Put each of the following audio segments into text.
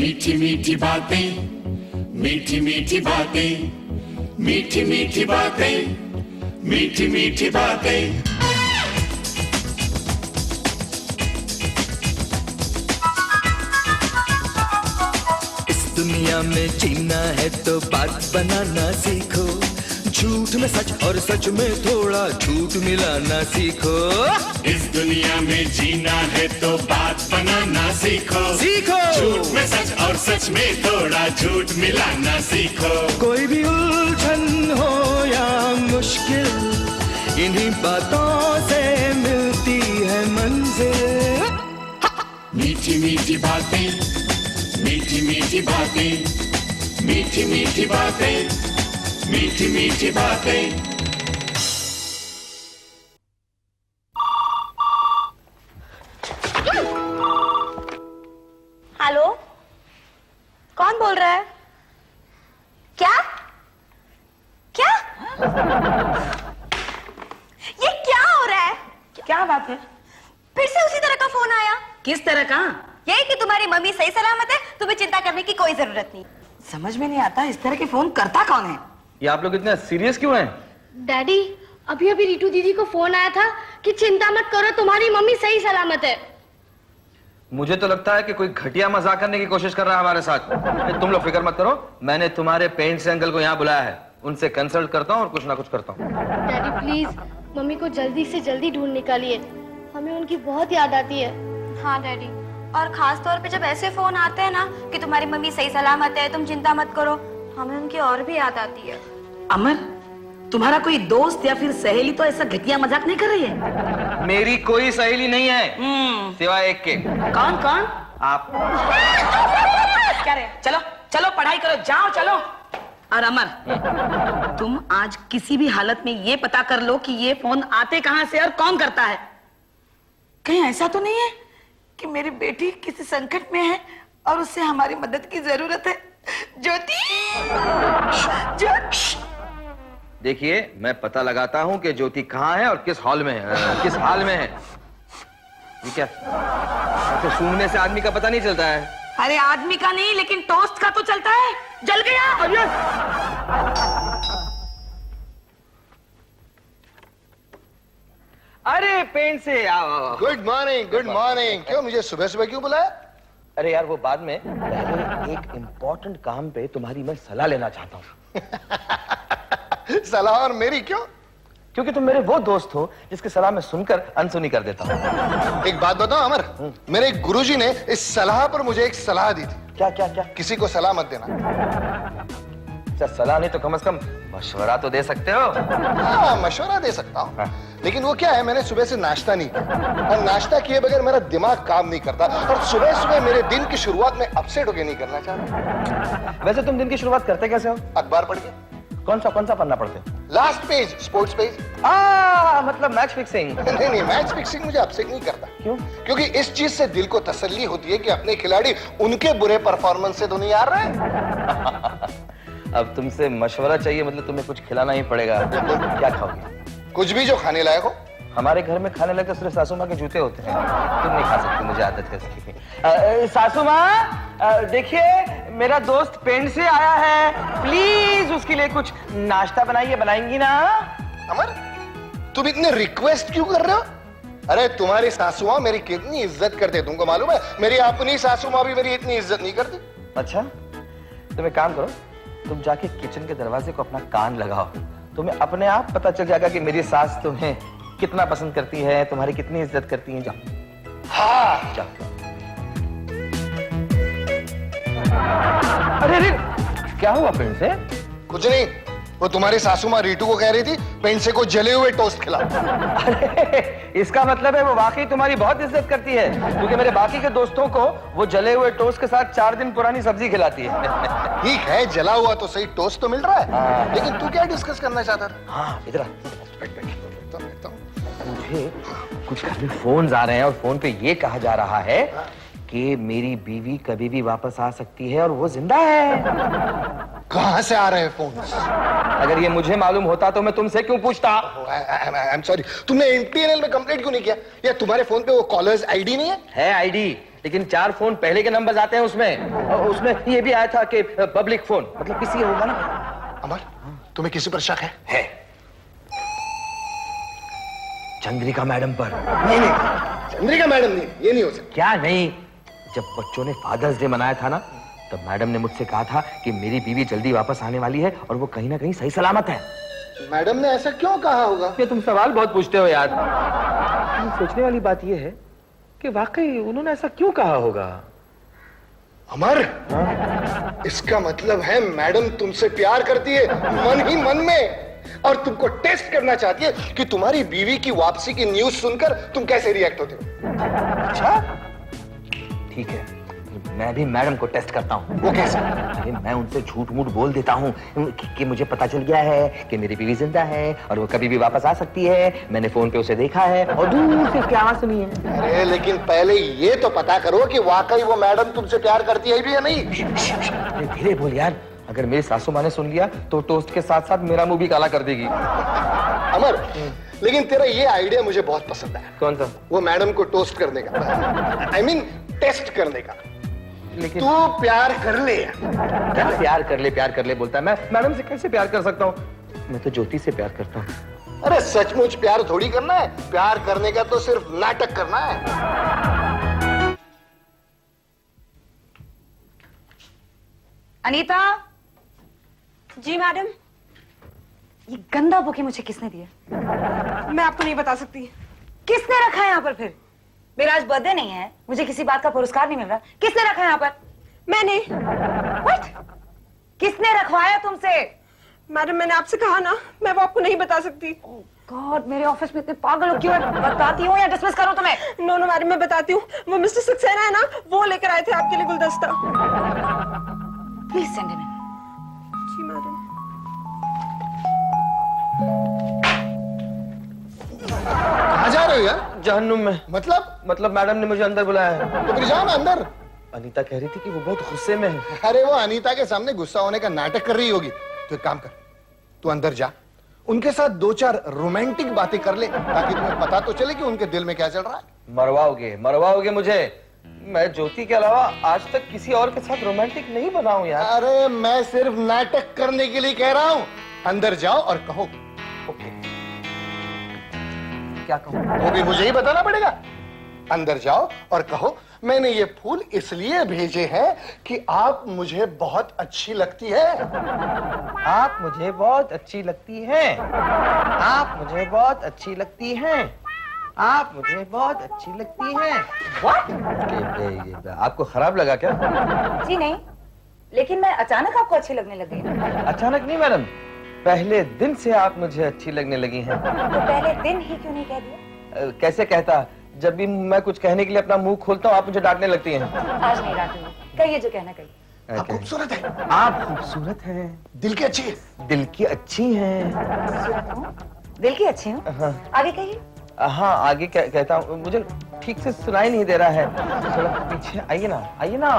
मीठी मीठी बातें, मीठी मीठी बातें, मीठी मीठी बातें, मीठी मीठी बातें। दुनिया में जीना है तो बात बनाना सीखो, झूठ में सच और सच में थोड़ा झूठ मिलाना सीखो। इस दुनिया में जीना है तो बात बनाना सीखो, सीखो। झूठ में सच और सच में थोड़ा झूठ मिलाना सीखो। कोई भी उलझन हो या मुश्किल, इन्हीं बातों से मिलती है मंजिल। मीठी मीठी बातें, मीठी मीठी बातें, मीठी मीठी बातें, मीठी मीठी बातें। हेलो, कौन बोल रहा है? क्या क्या ये क्या हो रहा है? क्या बात है? फिर से उसी तरह का फोन आया। किस तरह का? यही कि तुम्हारी मम्मी सही सलामत है, तुम्हें चिंता करने की कोई जरूरत नहीं। समझ में नहीं आता इस तरह के फोन करता कौन है? ये आप लोग इतने सीरियस क्यों हैं? डैडी, अभी अभी रीटू दीदी को फोन आया था कि चिंता मत करो, तुम्हारी मम्मी सही सलामत है। मुझे तो लगता है कि कोई घटिया मजाक करने की कोशिश कर रहा है हमारे साथ। तुम लोग फिक्र मत करो, मैंने तुम्हारे पेंट से अंकल को यहाँ बुलाया है, उनसे कंसल्ट करता हूँ और कुछ ना कुछ करता हूँ। डैडी प्लीज मम्मी को जल्दी से जल्दी ढूंढ निकालिए, हमें उनकी बहुत याद आती है। हाँ डैडी, और खास तौर पे जब ऐसे फोन आते हैं ना कि तुम्हारी मम्मी सही सलामत है, तुम चिंता मत करो, हमें उनकी और भी याद आती है। अमर, तुम्हारा कोई दोस्त या फिर सहेली तो ऐसा घटिया मजाक नहीं कर रही है? मेरी कोई सहेली नहीं है सिवाय एक के। कौन कौन? आप। क्या रे? चलो चलो पढ़ाई करो, जाओ चलो। और अमर, तुम आज किसी भी हालत में ये पता कर लो कि ये फोन आते कहां से और कौन करता है। कहीं ऐसा तो नहीं है कि मेरी बेटी किसी संकट में है और उससे हमारी मदद की जरूरत है? ज्योति, देखिए, मैं पता लगाता हूँ कि ज्योति कहाँ है और किस हॉल में है, किस हाल में है। ये क्या? तो सूंघने से आदमी का पता नहीं चलता है। अरे आदमी का नहीं, लेकिन टोस्ट का तो चलता है। जल गया। अरे पेंट से आओ। Good morning, good morning. क्यों मुझे सुबह सुबह क्यों बुलाया? अरे यार वो बाद में, पहले एक इम्पोर्टेंट काम पे तुम्हारी मैं सलाह लेना चाहता हूँ। सलाह और मेरी क्यों? क्योंकि तुम मेरे वो दोस्त हो जिसकी सलाह मैं सुनकर अनसुनी कर देता हूँ। एक बात बताओ अमर, मेरे गुरुजी ने इस सलाह पर मुझे एक सलाह दी थी। क्या क्या क्या? किसी को सलाह मत देना। अच्छा, सलाह नहीं तो कम से कम मशवरा तो दे सकते हो। हाँ, मशवरा दे सकता हूँ, लेकिन वो क्या है, मैंने सुबह से नाश्ता नहीं किया और नाश्ता किए बगैर मेरा दिमाग काम नहीं करता और सुबह सुबह मेरे दिन की शुरुआत में अपसेट होके नहीं करना चाहता। वैसे तुम दिन की शुरुआत करते कैसे हो? अखबार पढ़ के। कौन सा पढ़ना पड़ते हो? Last page, sports page. मतलब मैच फिक्सिंग। नहीं, मैच फिक्सिंग मुझे अपसेट नहीं करता। क्यों? क्योंकि इस चीज से दिल को तसल्ली होती है कि अपने खिलाड़ी उनके बुरे परफॉर्मेंस से तो नहीं हार रहे। अब तुमसे मशवरा चाहिए, मतलब तुम्हें कुछ खिलाना ही पड़ेगा। क्या खाओगे? कुछ भी जो खाने लायक हो। हमारे घर में खाने लगे सिर्फ सासू माँ के जूते होते हैं, तुम नहीं खा सकती, मुझे आदत है इसकी। सासू माँ, देखिए मेरा दोस्त पेंट से आया है, प्लीज उसके लिए कुछ नाश्ता बनाइए, बनाएंगी ना? अमर, तुम इतने रिक्वेस्ट क्यों कर रहे हो? अरे तुम्हारी सासू माँ मेरी कितनी इज्जत करते, तुमको मालूम है? मेरी अपनी सासू माँ भी मेरी इतनी इज्जत नहीं करती। अच्छा, तुम एक काम करो, तुम जाके किचन के दरवाजे को अपना कान लगाओ, तुम्हें अपने आप पता चल जाएगा कि मेरी सास तुम्हें कितना पसंद करती है, तुम्हारी कितनी इज्जत करती है। जाओ। हाँ, जाओ। अरे क्या हुआ पेंट से? कुछ नहीं, वो तुम्हारी सासू माँ रीटू को कह रही थी पेंसे को जले हुए टोस्ट खिला। अरे इसका मतलब है वो वाकई तुम्हारी बहुत इज्जत करती है, क्योंकि मेरे बाकी के दोस्तों को वो जले हुए टोस्ट के साथ 4 दिन पुरानी सब्जी खिलाती है। ठीक है, जला हुआ तो सही, टोस्ट तो मिल रहा है। लेकिन तू क्या डिस्कस करना चाहता था? हाँ, इधर आ। बैठता हूँ। मुझे कुछ घर में फोन आ रहे हैं और फोन पे ये कहा जा रहा है कि मेरी बीवी कभी भी वापस आ सकती है और वो जिंदा है। कहाँ से आ रहे हैं फोन? अगर ये मुझे मालूम होता तो मैं तुमसे क्यों पूछता? आई एम सॉरी, तुमने एमटीएनएल में कंप्लेंट क्यों नहीं किया? या तुम्हारे फोन पे वो कॉलर्स आईडी नहीं है? है आईडी, लेकिन 4 फोन पहले के नंबर आते हैं उसमें, और उसमें ये भी आया था कि पब्लिक फोन, मतलब किसी होगा ना। अमर, तुम्हें किसी पर शक है? चंद्रिका मैडम पर। नहीं, चंद्रिका मैडम नहीं, ये नहीं हो सकता। क्या नहीं? जब बच्चों ने फादर्स डे मनाया था ना, तब मैडम ने मुझसे कहा था कि मेरी बीवी जल्दी वापस आने वाली है और वो कहीं ना कहीं सही सलामत है। मैडम ने ऐसा क्यों कहा होगा? ये तुम सवाल बहुत पूछते हो यार। सोचने वाली बात ये है कि वाकई उन्होंने ऐसा क्यों कहा होगा। अमर, इसका मतलब है मैडम तुमसे प्यार करती है, मन ही मन में, और तुमको टेस्ट करना चाहती है कि तुम्हारी बीवी की वापसी की न्यूज सुनकर तुम कैसे रिएक्ट होते हो। अच्छा, ठीक है, मैं भी मैडम को टेस्ट करता हूँ। वो कैसे? अरे मैं उनसे झूठ मूठ बोल देता हूँ कि मुझे पता चल गया है कि मेरी बीवी जिंदा है और वो कभी भी वापस आ सकती है। मैंने फोन पे उसे देखा है और दूर से उसकी आवाज सुनी है। अरे लेकिन पहले ये तो पता करो कि वाकई वो मैडम तुमसे प्यार करती है भी या नहीं। अरे धीरे बोल यार, अगर मेरी सासू माँ ने सुन लिया तो टोस्ट के साथ साथ मेरा मुंह भी काला कर देगी। अमर, लेकिन तेरा ये आइडिया मुझे बहुत पसंद है। कौन सा? वो मैडम को टोस्ट करने का, I mean, टेस्ट करने का। लेकिन तू प्यार कर ले। क्या प्यार कर ले बोलता है? मैं मैडम से कैसे प्यार कर सकता हूँ? मैं तो ज्योति से प्यार करता हूँ। अरे सचमुच प्यार थोड़ी करना है, प्यार करने का तो सिर्फ नाटक करना है। अनीता। जी मैडम। ये गंदा बुके मुझे किसने दिया? मैं आपको नहीं बता सकती। किसने रखा है यहाँ पर फिर? मेरा आज बर्थडे नहीं है, मुझे किसी बात का पुरस्कार नहीं मिल रहा। किसने रखा है यहाँ पर? मैंने। What? किसने रखवाया तुमसे? मैडम मैंने आपसे कहा ना, मैं वो आपको नहीं बता सकती। गॉड, मेरे ऑफिस में इतने पागल लोग क्यों हैं? बताती हूँ या डिसमिस करूँ तुम्हें? नो नो मैडम, मैं बताती हूँ। वो मिस्टर सक्सेना है ना, वो लेकर आए थे आपके लिए गुलदस्ता। Please send him in. जी मैडम। कहाँ जा रहे हो यार? जहन्नुम में। मतलब मैडम ने मुझे अंदर बुलाया है। तो फिर जाओ ना अंदर। अनीता कह रही थी कि वो बहुत गुस्से में है। अरे वो अनीता के सामने गुस्सा होने का नाटक कर रही होगी। तो एक काम कर, तू अंदर जा, उनके साथ 2-4 रोमांटिक बातें कर ले, ताकि तुम्हें पता तो चले कि उनके दिल में क्या चल रहा है। मरवाओगे मुझे। मैं ज्योति के अलावा आज तक किसी और के साथ रोमांटिक नहीं बना हूं यार। अरे मैं सिर्फ नाटक करने के लिए कह रहा हूँ। अंदर जाओ और कहो। ओके। क्या कहूं? वो भी मुझे ही बताना पड़ेगा। अंदर जाओ और कहो, मैंने ये फूल इसलिए भेजे हैं कि आप मुझे बहुत अच्छी लगती है। आप मुझे बहुत अच्छी लगती हैं। आप मुझे बहुत अच्छी लगती हैं। आप मुझे बहुत अच्छी लगती हैं। What? आपको खराब लगा क्या? जी नहीं, लेकिन मैं अचानक आपको अच्छी लगने लग गई। अचानक नहीं मैडम, पहले दिन से आप मुझे अच्छी लगने लगी हैं। तो पहले दिन ही क्यों नहीं कह दिया? कैसे कहता? जब भी मैं कुछ कहने के लिए अपना मुंह खोलता हूँ आप मुझे डांटने लगती हैं। आज नहीं डांटूंगी, कहिए जो कहना कहिए। आप खूबसूरत है। आप खूबसूरत हैं। दिल की अच्छी है। दिल की अच्छी हैं। खूबसूरत हूँ, दिल की अच्छी हूँ। हाँ। आगे कहिए। हाँ आगे कहता हूँ, मुझे ठीक से सुनाई नहीं दे रहा है, थोड़ा पीछे आइए ना, आइए ना।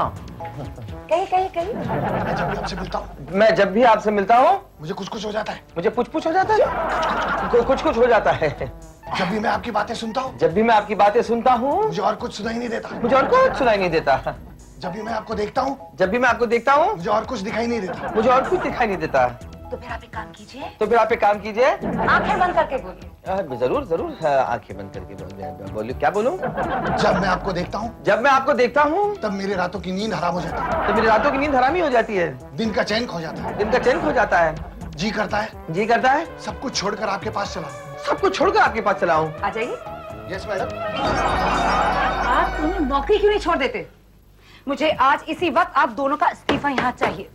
कहिए कहिए कहिए। मैं जब भी आपसे मिलता हूँ मैं जब भी आपसे मिलता हूँ मुझे कुछ हो जाता है। मुझे कुछ हो जाता है। कुछ हो जाता है। जब भी मैं आपकी बातें सुनता हूँ जब भी मैं आपकी बातें सुनता हूँ मुझे और कुछ सुनाई नहीं देता। मुझे और कुछ सुनाई नहीं देता। जब भी मैं आपको देखता हूँ जब भी मैं आपको देखता हूँ मुझे और कुछ दिखाई नहीं देता। मुझे और कुछ दिखाई नहीं देता। तो फिर आप एक काम कीजिए, तो फिर आप एक काम कीजिए। आंखें बंद करके बोलिए। जरूर आंखें बंद करके बोलिए। क्या बोलूं? जब मैं आपको देखता हूँ जब मैं आपको देखता हूँ तब मेरे रातों की नींद हराम हो जाती है। तो मेरी रातों की नींद हरामी हो जाती है। दिन का चैन खो जाता है। दिन का चैन खो जाता है। जी करता है जी करता है सब कुछ छोड़कर आपके पास चला। सब कुछ छोड़कर आपके पास चला हूँ। आ जाइए। Yes madam. आप दोनों नौकरी क्यों नहीं छोड़ देते? मुझे आज इसी वक्त आप दोनों का इस्तीफा यहाँ चाहिए।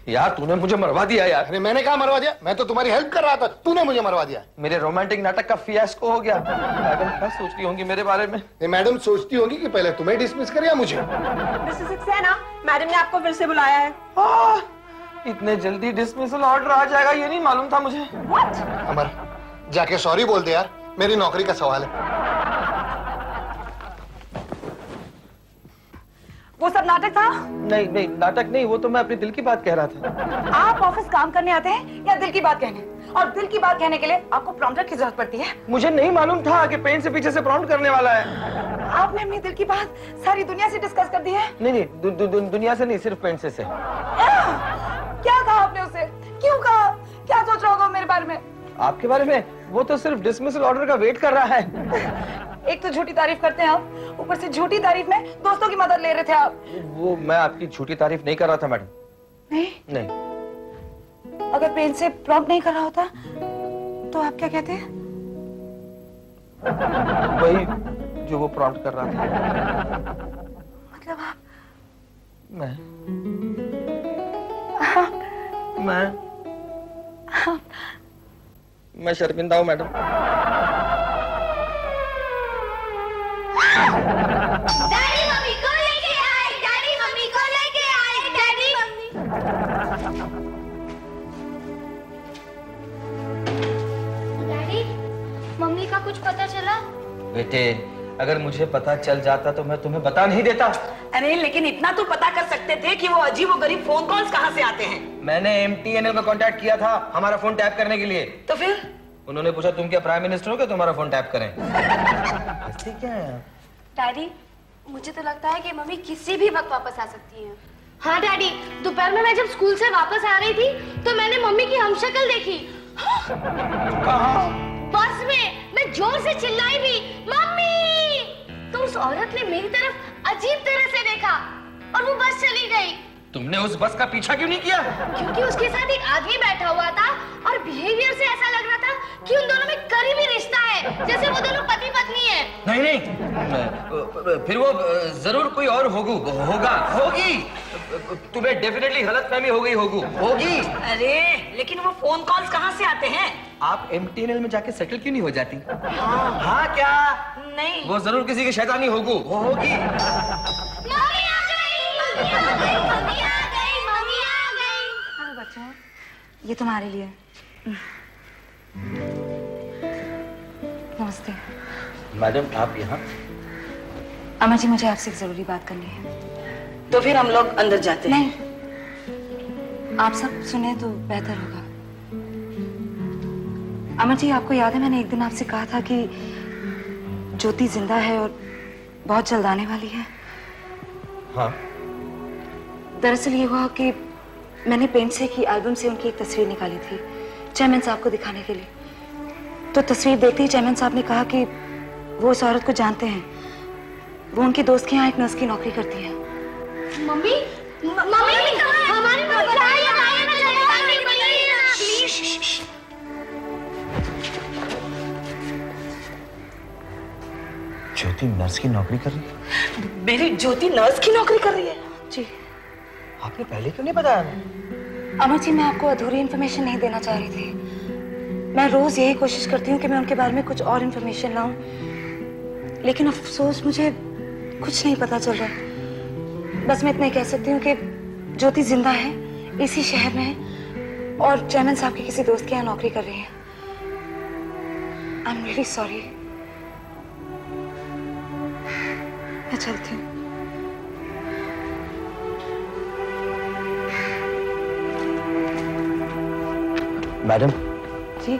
यार तूने मुझे मरवा दिया यार। अरे मैंने कहा मरवा दिया? मैं तो तुम्हारी हेल्प कर रहा था, तूने मुझे मरवा दिया। मेरे रोमांटिक नाटक का फियास्को हो गया। मैडम क्या सोचती होंगी मेरे बारे में? ये मैडम सोचती होगी कि पहले तुम्हें डिसमिस कर या मुझे। मिस्टर सक्सेना, मैडम ने आपको फिर से बुलाया है। इतने जल्दी डिसमिसल ऑर्डर आ जाएगा ये नहीं मालूम था मुझे। अमर जाके सॉरी बोल दे यार, मेरी नौकरी का सवाल है। वो सब नाटक था? नहीं नाटक नहीं, वो तो मैं अपने दिल की बात कह रहा था। आप ऑफिस काम करने आते हैं या दिल की बात कहने? और दिल की बात कहने के लिए आपको प्रॉम्प्टर की जरूरत पड़ती है। मुझे नहीं मालूम था कि पेन से पीछे से प्रॉम्प्ट करने वाला है। आपने अपने दिल की बात सारी दुनिया से डिस्कस कर दी है? नहीं नहीं, दुनिया से नहीं, सिर्फ पेंट से। क्या कहा आपने उसे? क्यों कहा? क्या सोच रहा होगा मेरे बारे में? आपके बारे में? वो तो सिर्फ डिसमिसल ऑर्डर का वेट कर रहा है। एक तो झूठी तारीफ करते हैं आप, ऊपर से झूठी तारीफ में दोस्तों की मदद ले रहे थे आप। वो मैं आपकी झूठी तारीफ नहीं कर रहा था मैडम। नहीं? नहीं। अगर प्रेम से प्रॉम्प्ट नहीं कर रहा होता तो आप क्या कहते हैं? वही जो वो प्रॉम्प्ट कर रहा था। मतलब आप मैं शर्मिंदा हूँ मैडम। डैडी मम्मी को लेके आए, डैडी मम्मी को लेके आए, डैडी मम्मी। डैडी, मम्मी का कुछ पता चला? बेटे, अगर मुझे पता चल जाता तो मैं तुम्हें बता नहीं देता। अरे लेकिन इतना तो पता कर सकते थे कि वो अजीबोगरीब फोन कॉल्स कहाँ से आते हैं। मैंने MTNL में कांटेक्ट किया था हमारा फोन टैप करने के लिए। तो फिर उन्होंने पूछा तुम क्या प्राइम मिनिस्टर हो क्या तुम्हारा फोन टैप करें? हंसती क्या है? डैडी, मुझे तो लगता है कि मम्मी किसी भी वक्त वापस आ सकती हैं। हाँ डैडी, दोपहर में मैं जब स्कूल से वापस आ रही थी तो मैंने मम्मी की हमशक्ल देखी। बस में मैं जोर से चिल्लाई भी, मम्मी! तो उस औरत ने मेरी तरफ अजीब तरह से देखा और वो बस चली गई। तुमने उस बस का पीछा क्यों नहीं किया? क्योंकि उसके साथ एक आदमी बैठा हुआ था और बिहेवियर से ऐसा लग रहा था कि उन दोनों में करीबी रिश्ता है, जैसे वो दोनों पति पत्नी है। नहीं नहीं, फिर वो जरूर कोई और होगी। तुम्हें डेफिनेटली गलतफहमी हो गई होगी। अरे लेकिन वो फोन कॉल्स कहाँ से आते हैं? आप MTNL में जाके सेटल क्यों नहीं हो जाती? हाँ क्या? नहीं। वो जरूर किसी की शैतानी होगी। मम्मी आ गई, मम्मी आ गई, मम्मी आ गई, मम्मी आ गई। हेलो बच्चों, ये तुम्हारे लिए। नमस्ते। मैडम आप यहाँ? अमर जी, मुझे आपसे एक जरूरी बात करनी है। तो फिर हम लोग अंदर जाते हैं। नहीं, आप सब सुने तो बेहतर होगा। अमर जी, आपको याद है मैंने एक दिन आपसे कहा था कि ज्योति जिंदा है और बहुत जल्द आने वाली है। हाँ। दरअसल ये हुआ कि मैंने पेंट से की एल्बम से उनकी एक तस्वीर निकाली थी चेयरमैन साहब को दिखाने के लिए। तो तस्वीर देखते ही चेयरमैन साहब ने कहा कि वो उस औरत को जानते हैं। वो उनके दोस्त के यहाँ एक नर्स की नौकरी करती है। मम्मी, मम्मी हमारी ज्योति नर्स की नौकरी कर रही है? मेरी ज्योति नर्स की नौकरी कर रही है? जी। आपने पहले क्यों नहीं बताया? अमर जी, मैं आपको अधूरी इन्फॉर्मेशन नहीं देना चाह रही थी। मैं रोज यही कोशिश करती हूँ कि मैं उनके बारे में कुछ और इन्फॉर्मेशन लाऊं, लेकिन अफसोस मुझे कुछ नहीं पता चल रहा। बस मैं इतना ही कह सकती हूँ कि ज्योति जिंदा है, इसी शहर में है और चेयरमैन साहब के किसी दोस्त के यहाँ नौकरी कर रही है। I am really sorry. मैं चलती हूँ। मैडम जी।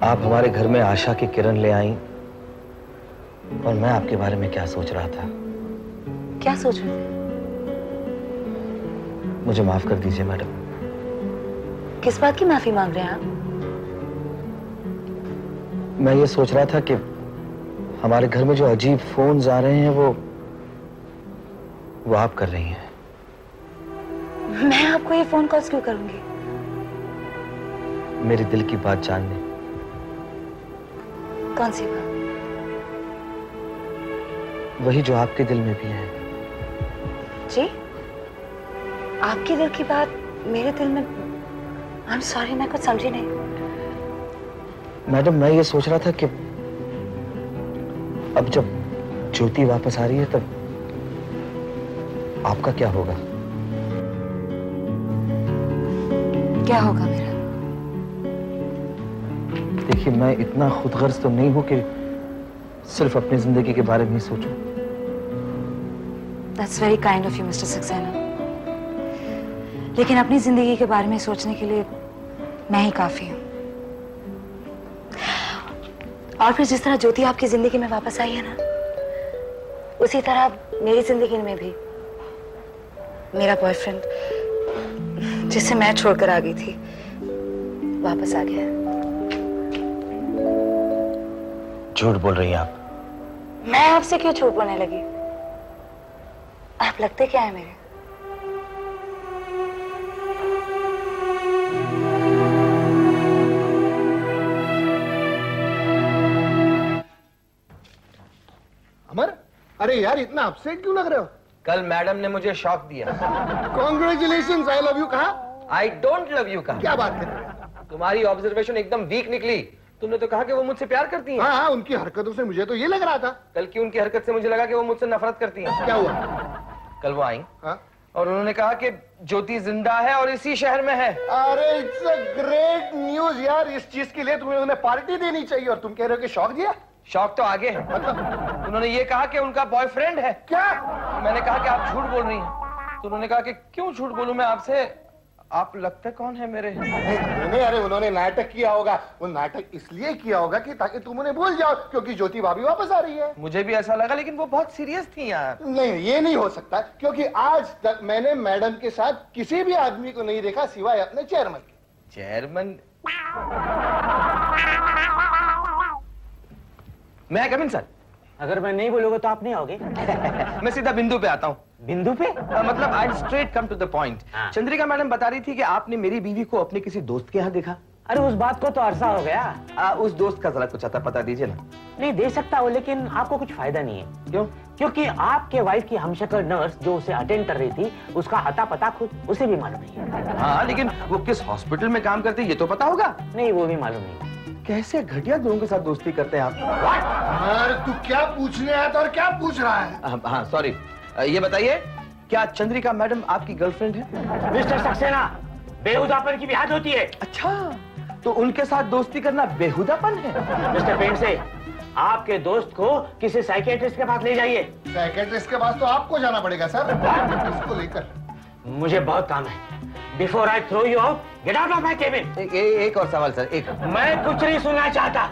आप हमारे घर में आशा की किरण ले आई और मैं आपके बारे में क्या सोच रहा था। क्या सोच रहे थे? मुझे माफ कर दीजिए मैडम। किस बात की माफी मांग रहे हैं आप? मैं ये सोच रहा था कि हमारे घर में जो अजीब फोन्स आ रहे हैं वो आप कर रही हैं। मैं आपको ये फोन कॉल्स क्यों करूंगी? मेरे दिल की बात जानने। कौन सी बात? वही जो आपके दिल में भी है। जी? आपके दिल की बात मेरे दिल में? आई एम सॉरी, मैं कुछ समझी नहीं। मैडम मैं ये सोच रहा था कि अब जब ज्योति वापस आ रही है तब आपका क्या होगा? क्या होगा मेरा? देखिए मैं इतना खुदगर्ज तो नहीं हूं कि सिर्फ अपनी जिंदगी के बारे में ही सोचूं। That's very kind of you, Mr. Saxena. लेकिन अपनी जिंदगी के बारे में सोचने के लिए मैं ही काफी हूँ। और फिर जिस तरह ज्योति आपकी जिंदगी में वापस आई है ना, उसी तरह मेरी जिंदगी में भी मेरा बॉयफ्रेंड, जिसे मैं छोड़कर आ गई थी, वापस आ गया। झूठ बोल रही हैं आप। मैं आपसे क्यों झूठ बोलने लगी? आप लगते क्या है मेरे? अमर, अरे यार इतना अपसेट क्यों लग रहे हो? कल मैडम ने मुझे शॉक दिया। कॉन्ग्रेचुलेशन, आई लव यू कहा? आई डोंट लव यू कहा। क्या बात कर रहे हो? तुम्हारी ऑब्जर्वेशन एकदम वीक निकली। तुमने तो कहा कि वो मुझसे प्यार करती हैं। हाँ हाँ, उनकी हरकतों से मुझे तो ये लग रहा था। कल की उनकी हरकत से मुझे लगा कि वो मुझसे नफरत करती हैं। क्या हुआ? कल वो आई हाँ? और उन्होंने कहा कि ज्योति जिंदा है और इसी शहर में है। अरे इट्स अ ग्रेट न्यूज यार, इस चीज के लिए तुम्हें उन्हें पार्टी देनी चाहिए और तुम कह रहे हो कि शौक दिया? शौक तो आगे है। मतलब उन्होंने ये कहा कि उनका बॉयफ्रेंड है। क्या? मैंने कहा कि आप झूठ बोल रही हैं। तो उन्होंने कहा कि क्यों झूठ बोलूं मैं आपसे, आप लगते कौन है मेरे? नहीं, अरे उन्होंने नाटक किया होगा। वो नाटक इसलिए किया होगा कि ताकि तुम उन्हें भूल जाओ, क्योंकि ज्योति भाभी वापस आ रही है। मुझे भी ऐसा लगा, लेकिन वो बहुत सीरियस थी यार। नहीं, ये नहीं हो सकता, क्योंकि आज तक मैंने मैडम के साथ किसी भी आदमी को नहीं देखा सिवाय अपने चेयरमैन के। चेयरमैन? मैं कमिन सर? अगर मैं नहीं बोलूंगा तो आप नहीं आओगे। मैं सीधा बिंदु पे आता हूँ। बिंदु पे? मतलब I straight come to the point. हाँ। चंद्रिका मैडम बता रही थी कि आपने मेरी बीवी को अपने किसी दोस्त के यहाँ देखा। अरे उस बात को तो अरसा हो गया। उस दोस्त का जरा कुछ आता पता दीजिए ना। नहीं दे सकता हूँ, लेकिन आपको कुछ फायदा नहीं है। क्यों? क्योंकि आपके वाइफ की हमशक्ल नर्स जो उसे अटेंड कर रही थी, उसका अता पता खुद उसे भी मालूम नहीं है। हाँ, लेकिन वो किस हॉस्पिटल में काम करती है ये तो पता होगा। नहीं, वो भी मालूम नहीं। कैसे घटिया लोगों के साथ दोस्ती करते हैं आप? अरे तू क्या पूछने आया था और क्या पूछ रहा है? हाँ सॉरी, ये बताइए क्या चंद्रिका मैडम आपकी गर्लफ्रेंड है? मिस्टर सक्सेना, बेहुदापन की भी हद होती है। अच्छा, तो उनके साथ दोस्ती करना बेहुदापन है? मिस्टर पेंडसे, आपके दोस्त को किसी साइकियाट्रिस्ट के पास ले जाइए। साइकियाट्रिस्ट के पास तो आपको जाना पड़ेगा सर, इसको लेकर। मुझे बहुत काम है। Before I throw you out, get out of my cabin. एक और सवाल सर, एक। मैं कुछ नहीं सुनना चाहता।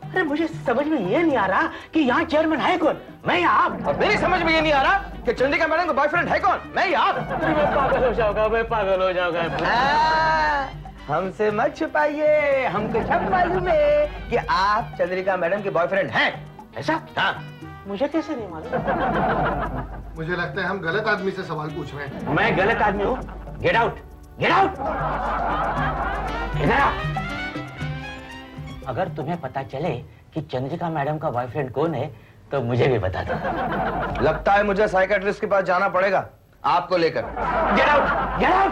अरे मुझे समझ में ये नहीं आ रहा कि यहाँ चेयरमैन है कौन, मैं या आप? और मेरी समझ में ये नहीं आ रहा कि चंद्रिका मैडम का बॉयफ्रेंड है कौन, मैं या आप? मैं पागल हो जाऊंगा, मैं पागल हो जाऊंगा। हमसे मत छुपाइए, हमको सब मालूम है कि आप चंद्रिका मैडम के बॉयफ्रेंड हैं। ऐसा? हाँ। मुझे कैसे नहीं मालूम? मुझे लगता है हम गलत आदमी से सवाल पूछ रहे हैं। मैं गलत आदमी हूँ? Get out, get out. इधर आ। अगर तुम्हें पता चले कि चंद्रिका मैडम का बॉयफ्रेंड कौन है तो मुझे भी बता दो। लगता है मुझे साइकियाट्रिस्ट के पास जाना पड़ेगा आपको लेकर। Get out, get out.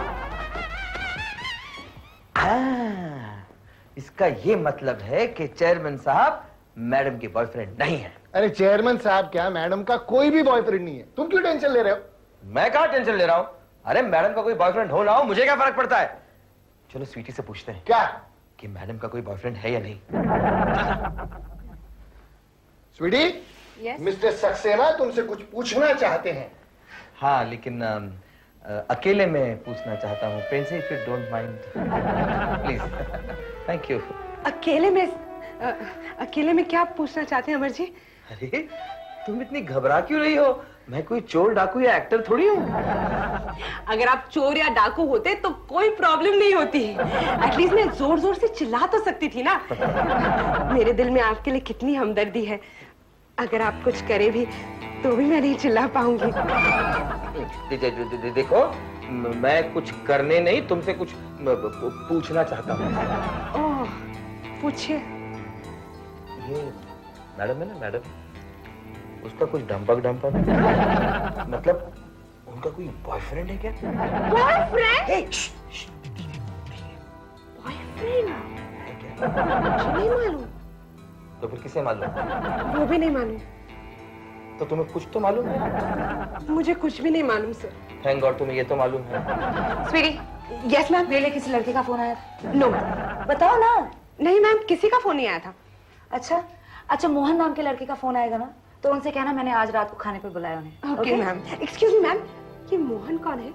इसका ये मतलब है कि चेयरमैन साहब मैडम के बॉयफ्रेंड नहीं है। अरे चेयरमैन साहब क्या, मैडम का कोई भी बॉयफ्रेंड नहीं है। तुम क्यों टेंशन ले रहे हो? मैं कहाँ टेंशन ले रहा हूँ? अरे मैडम का कोई बॉयफ्रेंड हो ना हो मुझे क्या फर्क पड़ता है। चलो स्वीटी से पूछते हैं क्या कि मैडम का कोई बॉयफ्रेंड है या नहीं। स्वीटी, मिस्टर सक्सेना तुमसे कुछ पूछना चाहते हैं। हाँ, लेकिन अकेले में पूछना चाहता हूँ। Pence, if you don't mind please. Thank you. अकेले में क्या पूछना चाहते हैं अमर जी? अरे तुम इतनी घबरा क्यों रही हो? मैं कोई चोर डाकू या एक्टर थोड़ी हूँ। अगर आप चोर या डाकू होते तो कोई प्रॉब्लम नहीं होती। एटलीस्ट मैं जोर जोर से चिल्ला तो सकती थी ना। मेरे दिल में आपके लिए कितनी हमदर्दी है। अगर आप कुछ करे भी तो भी मैं नहीं चिल्ला पाऊंगी। देखो, मैं कुछ करने नहीं, तुमसे कुछ पूछना चाहता हूँ। ओह, पूछिए। ये मैडम है ना, मैडम, उसका कुछ डंपक मतलब उनका कोई बॉयफ्रेंड है क्या? बॉयफ्रेंड? बॉयफ्रेंड? नहीं मालूम। तो फिर किसे मालूम? वो भी नहीं मालूम। तो तुम्हें कुछ तो मालूम है? मुझे कुछ भी नहीं मालूम सर। थैंक गॉड तुम्हें ये तो मालूम है। Sweetie, yes ma'am. मेरे लिए किसी लड़के का फोन आया था? नो। बताओ ना। नहीं मैम, किसी का फोन नहीं आया था। अच्छा, मोहन नाम के लड़के का फोन आएगा ना तो उनसे कहना मैंने आज रात को खाने पे बुलाया उन्हें। Okay ma'am. Excuse me ma'am, ये मोहन कौन है?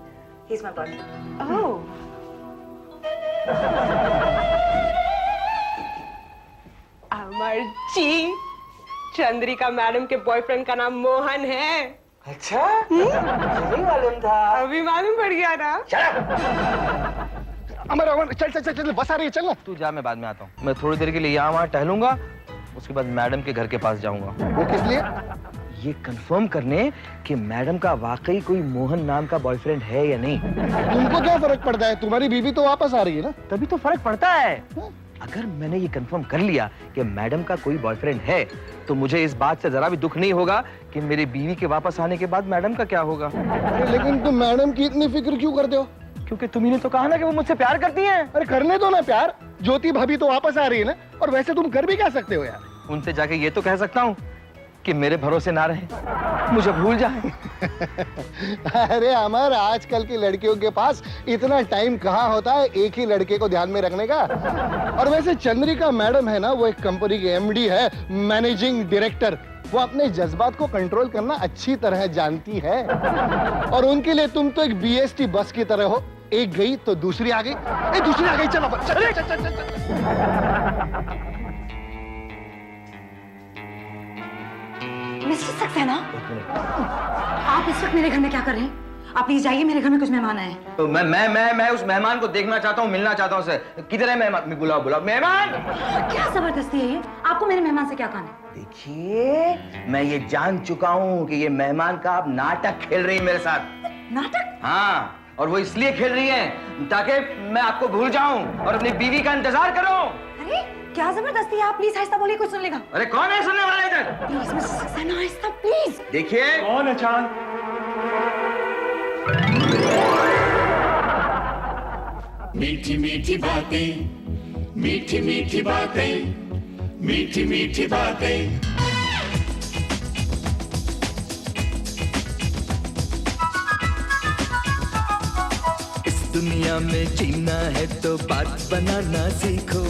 He is my boyfriend. Oh, Amar ji, Chandrika madam के बॉयफ्रेंड का नाम मोहन है। अच्छा, यही मालूम था। अभी मालूम पड़ गया ना। अमर अमर चल चल चल चल, बस आ रही है, चल ना। तू जा, मैं बाद में आता हूँ। मैं थोड़ी देर के लिए यहाँ वहाँ टहलूंगा, उसके बाद मैडम के घर के पास जाऊंगा। वो किस लिए? ये कंफर्म करने कि मैडम का वाकई कोई मोहन नाम का बॉयफ्रेंड है या नहीं। तुमको क्या फर्क पड़ता है, तुम्हारी बीवी तो वापस आ रही है ना। तभी तो फर्क पड़ता है। अगर मैंने ये कंफर्म कर लिया कि मैडम का कोई बॉयफ्रेंड है, तो मुझे इस बात से जरा भी दुख नहीं होगा कि मेरी बीवी के वापस आने के बाद मैडम का क्या होगा। अरे लेकिन तुम मैडम की इतनी फिक्र क्यों करते हो? क्योंकि तुम्ही ने तो कहा ना कि वो मुझसे प्यार करती हैं। अरे करने दो ना प्यार, ज्योति भाभी तो वापस आ रही है ना। और वैसे तुम कर भी क्या सकते हो यार? उनसे जाके ये तो कह सकता हूँ कि मेरे भरोसे ना रहे, मुझे भूल जाए। अरे अमर, आजकल की लड़कियों के पास इतना टाइम कहाँ होता है एक ही लड़के को ध्यान में रखने का। और वैसे चंद्रिका मैडम है ना, वो एक कंपनी की एमडी है, मैनेजिंग डायरेक्टर। वो अपने जज्बात को कंट्रोल करना अच्छी तरह जानती है। और उनके लिए तुम तो एक बीएसटी बस की तरह हो, एक गई तो दूसरी आ गई, दूसरी आ गई, चलो चल चल चल चल। मिस्टर सक्सेना, आप इस वक्त मेरे घर में क्या कर रहे हैं? आप प्लीज जाइए, मेरे घर में कुछ मेहमान आए हैं। तो मैं उस मेहमान को देखना चाहता हूँ, मिलना चाहता हूँ उससे। किधर है मेहमान? बुलाओ बुलाओ मेहमान। क्या जबरदस्ती है ये? आपको मेरे मेहमान से क्या काम है? देखिए, मैं ये जान चुका हूँ कि ये मेहमान का आप नाटक खेल रही है मेरे साथ। नाटक? हाँ, और वो इसलिए खेल रही है ताकि मैं आपको भूल जाऊं और अपनी बीवी का इंतजार करूं। अरे क्या जबरदस्ती है? आप प्लीज आहिस्ता बोलिए, कुछ सुन लेगा। अरे कौन है सुनने वाला इधर? प्लीज मिस्टर सक्सेना, आहिस्ता प्लीज। देखिए, कौन है चांद? मीठी मीठी बातें, मीठी मीठी बातें, मीठी मीठी बातें। दुनिया में जीना है तो बात बनाना सीखो,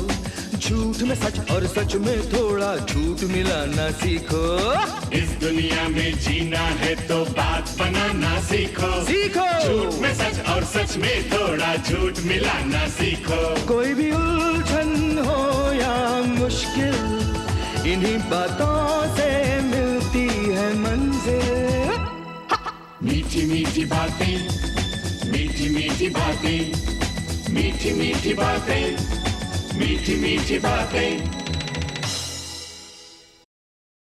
झूठ में सच और सच में थोड़ा झूठ मिलाना सीखो। इस दुनिया में जीना है तो बात बनाना सीखो, सीखो। झूठ में सच और सच में थोड़ा झूठ मिलाना सीखो। कोई भी उलझन हो या मुश्किल, इन्हीं बातों से मिलती है मंजिल। मीठी मीठी बातें, मीठी मीठी बातें, मीठी मीठी बातें, मीठी मीठी बातें।